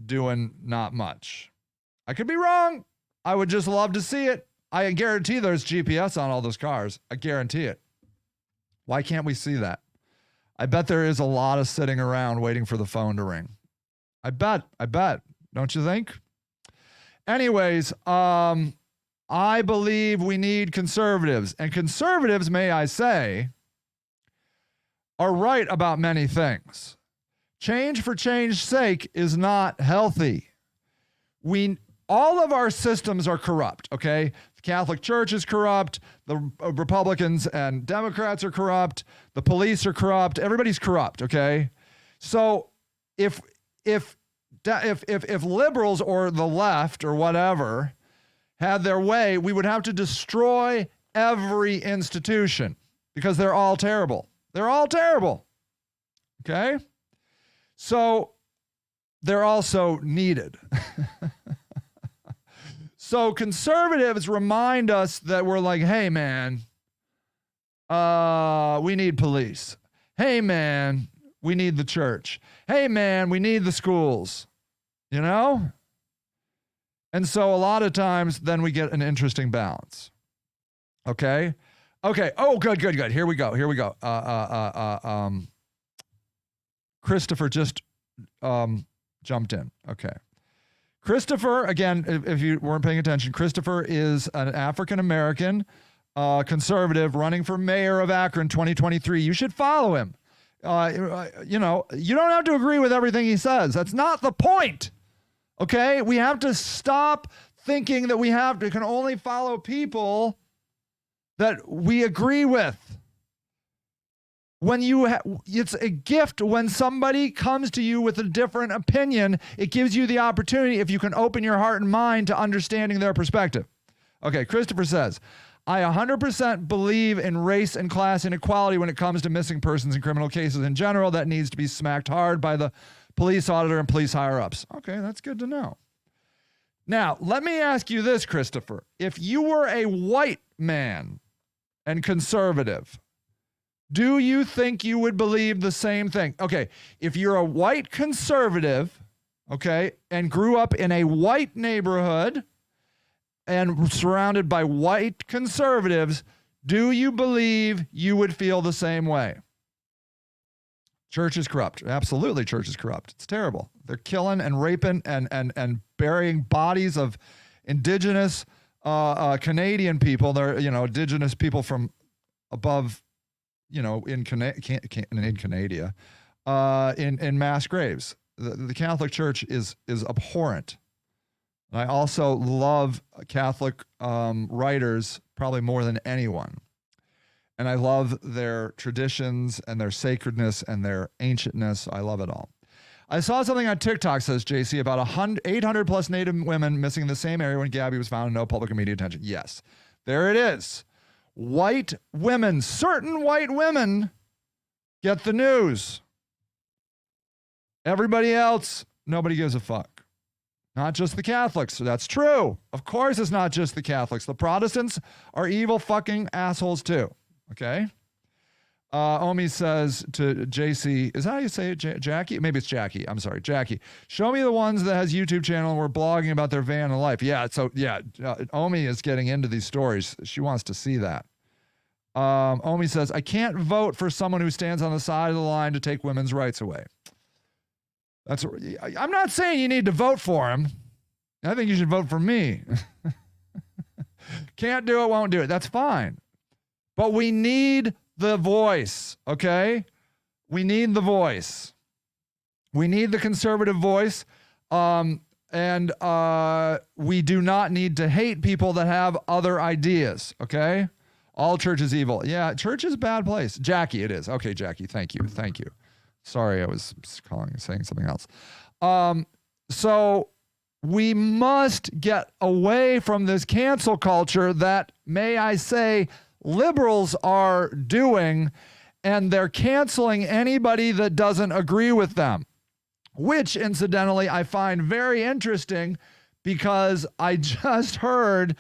doing not much. I could be wrong. I would just love to see it. I guarantee there's GPS on all those cars. I guarantee it. Why can't we see that? I bet there is a lot of sitting around waiting for the phone to ring. I bet. Don't you think? Anyways, I believe we need conservatives. And conservatives, may I say, are right about many things. Change for change's sake is not healthy. all of our systems are corrupt, okay? The Catholic Church is corrupt. The Republicans and Democrats are corrupt. The police are corrupt. Everybody's corrupt, okay? So if liberals or the left or whatever had their way, we would have to destroy every institution because they're all terrible. They're all terrible, okay? So they're also needed. So conservatives remind us that we're like, hey, man, we need police. Hey, man, we need the church. Hey, man, we need the schools, you know? And so a lot of times then we get an interesting balance. Okay? Okay. Oh, good. Here we go. Christopher just jumped in. Okay. Christopher, again, if you weren't paying attention, Christopher is an African-American conservative running for mayor of Akron 2023. You should follow him. You know, you don't have to agree with everything he says. That's not the point. Okay? We have to stop thinking that we can only follow people that we agree with. When it's a gift when somebody comes to you with a different opinion. It gives you the opportunity, if you can open your heart and mind to understanding their perspective. Okay, Christopher says, I 100% believe in race and class inequality when it comes to missing persons and criminal cases in general. That needs to be smacked hard by the police auditor and police higher-ups. Okay, that's good to know. Now, let me ask you this, Christopher. If you were a white man and conservative, do you think you would believe the same thing? Okay, if you're a white conservative, okay, and grew up in a white neighborhood and surrounded by white conservatives, do you believe you would feel the same way? Church is corrupt. Absolutely, church is corrupt. It's terrible. They're killing and raping and burying bodies of indigenous Canadian people. They're, you know, indigenous people from above, you know, in Canada, in mass graves. The Catholic Church is abhorrent. I also love Catholic writers probably more than anyone. And I love their traditions and their sacredness and their ancientness. I love it all. I saw something on TikTok, says JC, about 800 plus Native women missing in the same area when Gabby was found and no public immediate attention. Yes, there it is. White women, certain white women get the news. Everybody else, nobody gives a fuck. Not just the Catholics. That's true. Of course it's not just the Catholics. The Protestants are evil fucking assholes too. Okay? Omi says to JC, is that how you say it, Jackie? Maybe it's Jackie. I'm sorry, Jackie. Show me the ones that has YouTube channel and we're blogging about their van and life. Yeah, so yeah, Omi is getting into these stories. She wants to see that. Omi says, I can't vote for someone who stands on the side of the line to take women's rights away. I'm not saying you need to vote for him. I think you should vote for me. Can't do it, won't do it. That's fine. But we need the voice, okay? We need the voice. We need the conservative voice. And we do not need to hate people that have other ideas, okay? All church is evil. Yeah, church is a bad place. Jackie, it is. Okay, Jackie, thank you. Sorry, I was saying something else. So we must get away from this cancel culture that, may I say, liberals are doing, and they're canceling anybody that doesn't agree with them, which incidentally I find very interesting because I just heard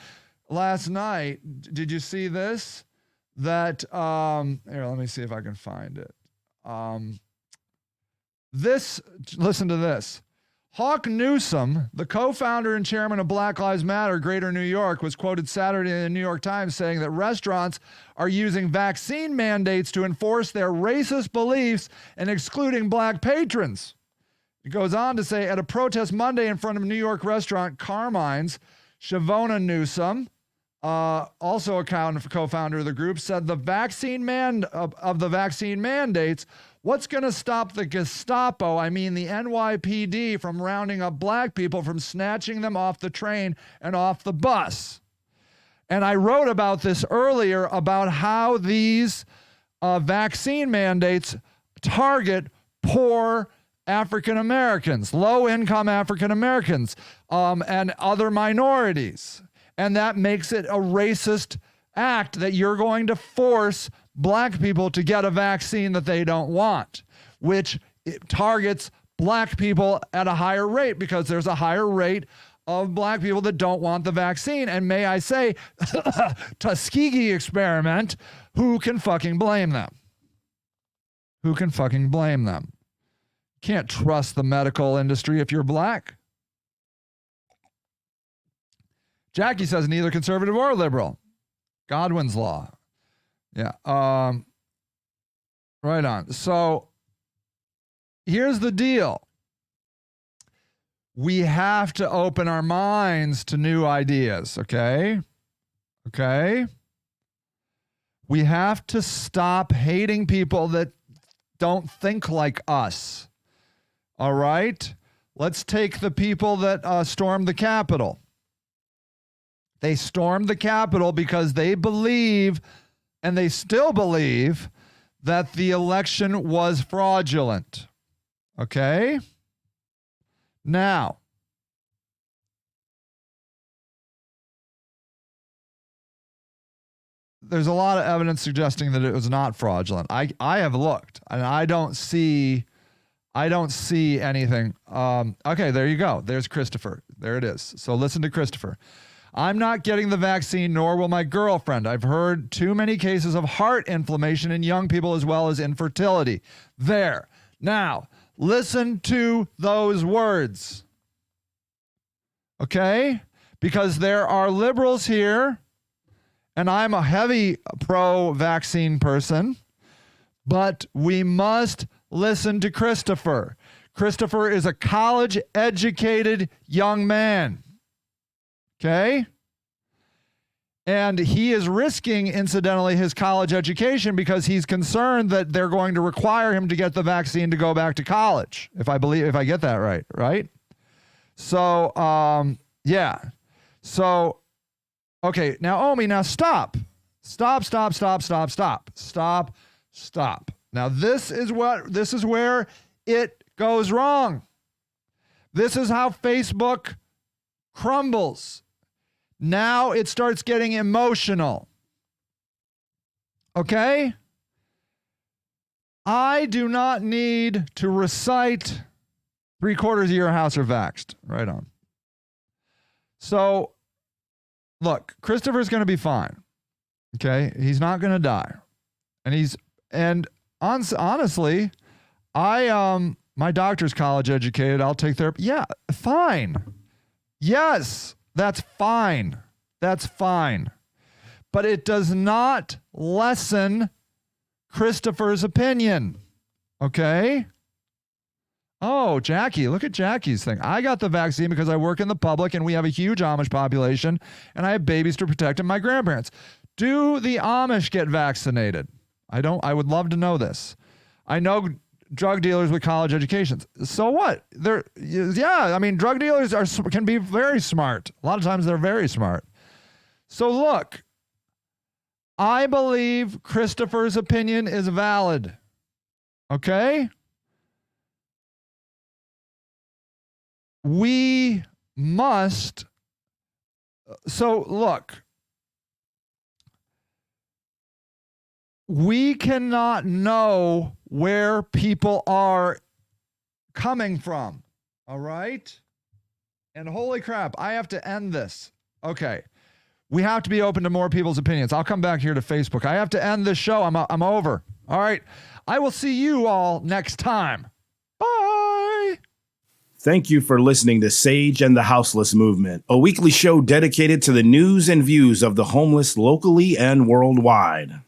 last night, did you see this? That, here, let me see if I can find it. Listen to this. Hawk Newsom, the co-founder and chairman of Black Lives Matter Greater New York, was quoted Saturday in the New York Times saying that restaurants are using vaccine mandates to enforce their racist beliefs and excluding black patrons. It goes on to say, at a protest Monday in front of New York restaurant Carmine's, Shavona Newsom, also a co-founder of the group, said the vaccine mandates What's going to stop the Gestapo, I mean the NYPD, from rounding up black people, from snatching them off the train and off the bus? And I wrote about this earlier, about how these vaccine mandates target poor African Americans, low-income African Americans, and other minorities. And that makes it a racist act that you're going to force black people to get a vaccine that they don't want, which it targets black people at a higher rate because there's a higher rate of black people that don't want the vaccine. And may I say, Tuskegee experiment, who can fucking blame them? Who can fucking blame them? Can't trust the medical industry if you're black. Jackie says neither conservative or liberal. Godwin's law. Yeah. Right on. So here's the deal. We have to open our minds to new ideas, okay? Okay? We have to stop hating people that don't think like us. All right? Let's take the people that stormed the Capitol. They stormed the Capitol because they believe, and they still believe, that the election was fraudulent. Okay? Now, there's a lot of evidence suggesting that it was not fraudulent. I have looked, and I don't see anything. Okay, there you go. There's Christopher. There it is. So listen to Christopher. I'm not getting the vaccine, nor will my girlfriend. I've heard too many cases of heart inflammation in young people as well as infertility. There. Now, listen to those words. Okay? Because there are liberals here, and I'm a heavy pro-vaccine person, but we must listen to Christopher. Christopher is a college-educated young man. Okay? And he is risking, incidentally, his college education because he's concerned that they're going to require him to get the vaccine to go back to college. If I get that right? So, yeah. So, okay, now, Omi, now stop. Stop. Now, this is where it goes wrong. This is how Facebook crumbles. Now it starts getting emotional. Okay? I do not need to recite 3/4 of your house are vaxxed. Right on. So, look, Christopher's going to be fine. Okay? He's not going to die. Honestly, my doctor's college educated. I'll take therapy. Yeah, fine. Yes, that's fine. That's fine. But it does not lessen Christopher's opinion. Okay? Oh, Jackie, look at Jackie's thing. I got the vaccine because I work in the public and we have a huge Amish population and I have babies to protect and my grandparents. Do the Amish get vaccinated? I would love to know this. I know drug dealers with college educations. So what? Drug dealers can be very smart. A lot of times they're very smart. So look, I believe Christopher's opinion is valid. Okay? We must. So look, we cannot know where people are coming from. All right? And holy crap, I have to end this. Okay. We have to be open to more people's opinions. I'll come back here to Facebook. I have to end this show. I'm over. All right. I will see you all next time. Bye. Thank you for listening to Sage and the Houseless Movement, a weekly show dedicated to the news and views of the homeless locally and worldwide.